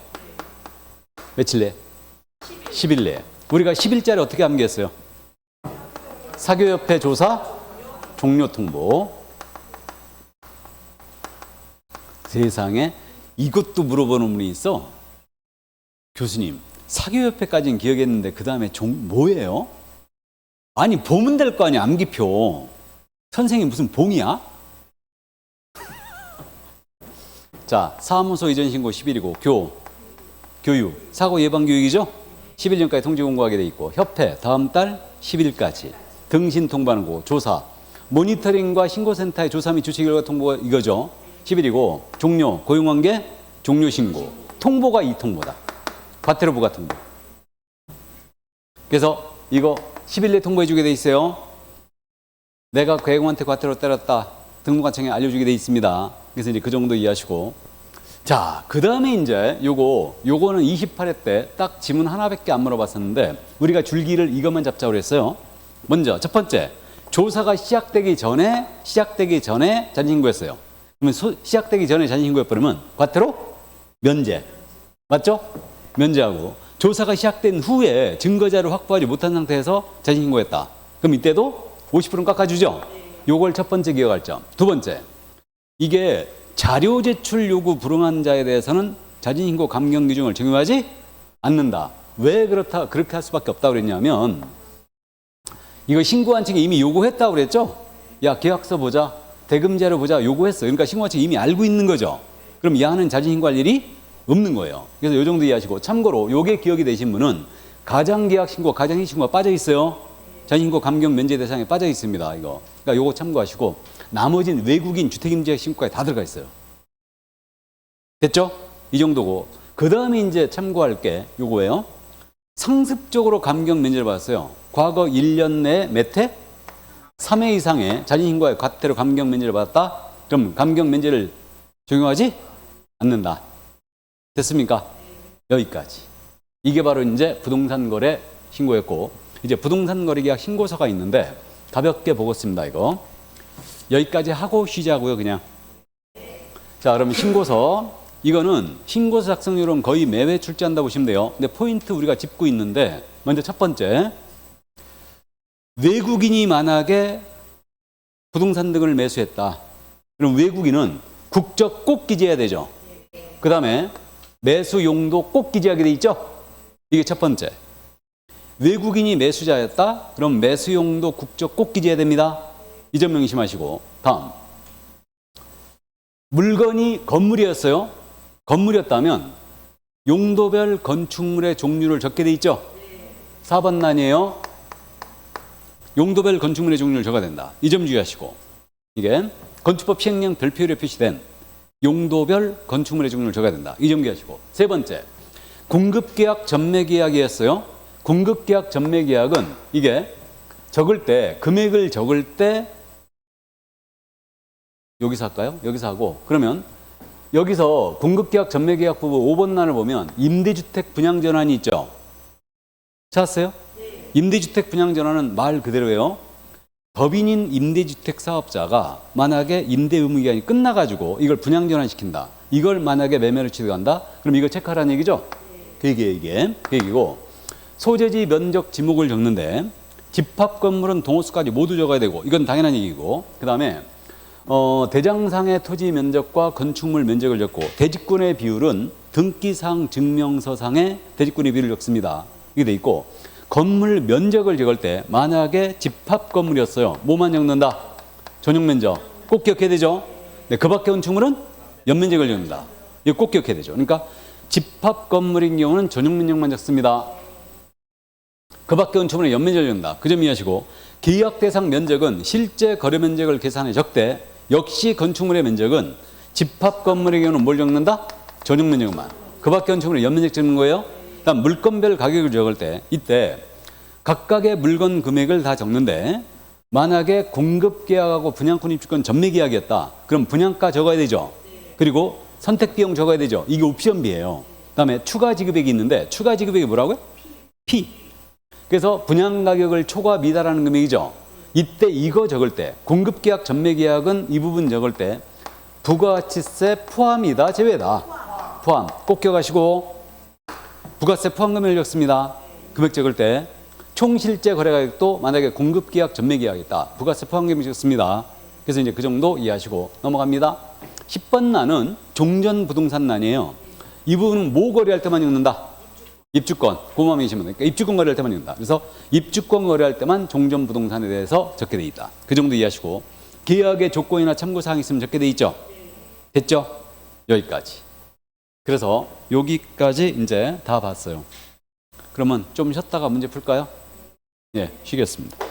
며칠 내에? 10일 내에. 우리가 10일짜리 어떻게 암기했어요? 사교협회 조사 종료 통보. 세상에 이것도 물어보는 분이 있어. 교수님, 사교협회까지는 기억했는데 그 다음에 뭐예요? 아니, 보면 될 거 아니야, 암기표. 선생님 무슨 봉이야? 자, 사무소 이전 신고 10일이고, 교육, 사고 예방 교육이죠? 10일 전까지 통지 공고하게 돼 있고, 협회 다음 달 10일까지 등신 통보하는 거, 조사, 모니터링과 신고센터의 조사 및 주체 결과 통보가 이거죠. 10일이고, 종료, 고용관계, 종료 신고. 통보가 이 통보다. 과태료 부과 통보. 그래서 이거 10일 내에 통보해 주게 돼 있어요. 내가 괴공한테 과태료 때렸다. 등록관청에 알려주게 돼 있습니다. 그래서 이제 그 정도 이해하시고. 자, 그 다음에 이제 요거는 28회 때 딱 지문 하나밖에 안 물어봤었는데, 우리가 줄기를 이것만 잡자고 그랬어요. 먼저, 첫 번째. 조사가 시작되기 전에 자진신고했어요. 그러면 시작되기 전에 자진신고해버리면 과태료 면제. 맞죠? 면제하고. 조사가 시작된 후에 증거자료를 확보하지 못한 상태에서 자진신고했다. 그럼 이때도 50%는 깎아주죠? 요걸 첫 번째 기억할 점. 두 번째. 이게 자료 제출 요구 불응한 자에 대해서는 자진신고 감경 규정을 적용하지 않는다. 왜 그렇게 할 수밖에 없다고 그랬냐면, 이거 신고한 측이 이미 요구했다고 그랬죠? 야, 계약서 보자. 대금 자료 보자. 요구했어. 그러니까 신고한 측이 이미 알고 있는 거죠. 그럼 이 안은 자진신고할 일이 없는 거예요. 그래서 요 정도 이해하시고, 참고로 요게 기억이 되신 분은 가장계약 신고, 가장해지 신고가 빠져 있어요. 자진신고 감경 면제 대상에 빠져 있습니다. 이거. 그러니까 요거 참고하시고, 나머지는 외국인 주택임대 신고까지 다 들어가 있어요. 됐죠? 이 정도고 그 다음에 이제 참고할 게 요거예요. 상습적으로 감경 면제를 받았어요. 과거 1년 내에 몇 회? 3회 이상의 자진 신고의 과태료 감경 면제를 받았다. 그럼 감경 면제를 적용하지 않는다. 됐습니까? 여기까지. 이게 바로 이제 부동산 거래 신고였고, 이제 부동산 거래 계약 신고서가 있는데 가볍게 보겠습니다. 이거 여기까지 하고 쉬자고요, 그냥. 자, 그러면 신고서. 이거는 신고서 작성률은 거의 매회 출제한다고 보시면 돼요. 근데 포인트 우리가 짚고 있는데, 먼저 첫 번째, 외국인이 만약에 부동산 등을 매수했다. 그럼 외국인은 국적 꼭 기재해야 되죠. 그 다음에 매수 용도 꼭 기재하게 돼 있죠. 이게 첫 번째. 외국인이 매수자였다. 그럼 매수 용도 국적 꼭 기재해야 됩니다. 이 점 명심하시고. 다음, 물건이 건물이었어요. 건물이었다면 용도별 건축물의 종류를 적게 돼 있죠. 4번 난이에요. 용도별 건축물의 종류를 적어야 된다. 이 점 주의하시고. 이게 건축법 시행령 별표로 표시된 용도별 건축물의 종류를 적어야 된다. 이 점 주의하시고. 세 번째, 공급계약 전매계약이었어요. 공급계약 전매계약은 이게 적을 때, 금액을 적을 때 여기서 할까요? 여기서 하고, 그러면 여기서 공급계약 전매계약 부분 5번 난을 보면 임대주택 분양전환이 있죠. 찾았어요? 임대주택 분양전환은 말 그대로예요. 법인인 임대주택 사업자가 만약에 임대 의무 기간이 끝나가지고 이걸 분양전환시킨다. 이걸 만약에 매매를 취득한다. 그럼 이거 체크하라는 얘기죠? 이게 그 얘기고, 소재지 면적 지목을 적는데 집합 건물은 동호수까지 모두 적어야 되고, 이건 당연한 얘기고, 그 다음에 대장상의 토지 면적과 건축물 면적을 적고, 대지권의 비율은 등기상 증명서상의 대지권의 비율을 적습니다. 이게 돼 있고, 건물 면적을 적을 때 만약에 집합 건물이었어요. 뭐만 적는다? 전용 면적. 꼭 기억해야 되죠. 네, 그 밖의 건축물은 연면적을 적는다. 이거 꼭 기억해야 되죠. 그러니까 집합 건물인 경우는 전용 면적만 적습니다. 그 밖의 건축물은 연면적을 적는다. 그 점 이해하시고, 계약 대상 면적은 실제 거래 면적을 계산해 적되, 역시 건축물의 면적은 집합 건물의 경우는 뭘 적는다? 전용 면적만. 그 밖의 건축물은 연면적 적는 거예요. 다음, 물건별 가격을 적을 때, 이때 각각의 물건 금액을 다 적는데, 만약에 공급계약하고 분양권 입주권 전매계약이었다. 그럼 분양가 적어야 되죠. 그리고 선택비용 적어야 되죠. 이게 옵션비예요. 그 다음에 추가 지급액이 있는데, 추가 지급액이 뭐라고요? P. 그래서 분양가격을 초과 미달하는 금액이죠. 이때 이거 적을 때, 공급계약 전매계약은 이 부분 적을 때 부가가치세 포함이다, 제외다. 포함. 꼭 기억하시고, 부가세 포함 금액을 적습니다. 금액 적을 때 총실제 거래가격도 만약에 공급계약 전매계약이 있다. 부가세 포함 금액을 적습니다. 그래서 이제 그 정도 이해하시고 넘어갑니다. 10번 난은 종전부동산 난이에요. 이 부분은 뭐 거래할 때만 읽는다? 입주권. 그것만 계시면 되니까 입주권 거래할 때만 읽는다. 그래서 입주권 거래할 때만 종전부동산에 대해서 적게 돼 있다. 그 정도 이해하시고, 계약의 조건이나 참고사항이 있으면 적게 돼 있죠. 됐죠? 여기까지. 그래서 여기까지 이제 다 봤어요. 그러면 좀 쉬었다가 문제 풀까요? 예, 쉬겠습니다.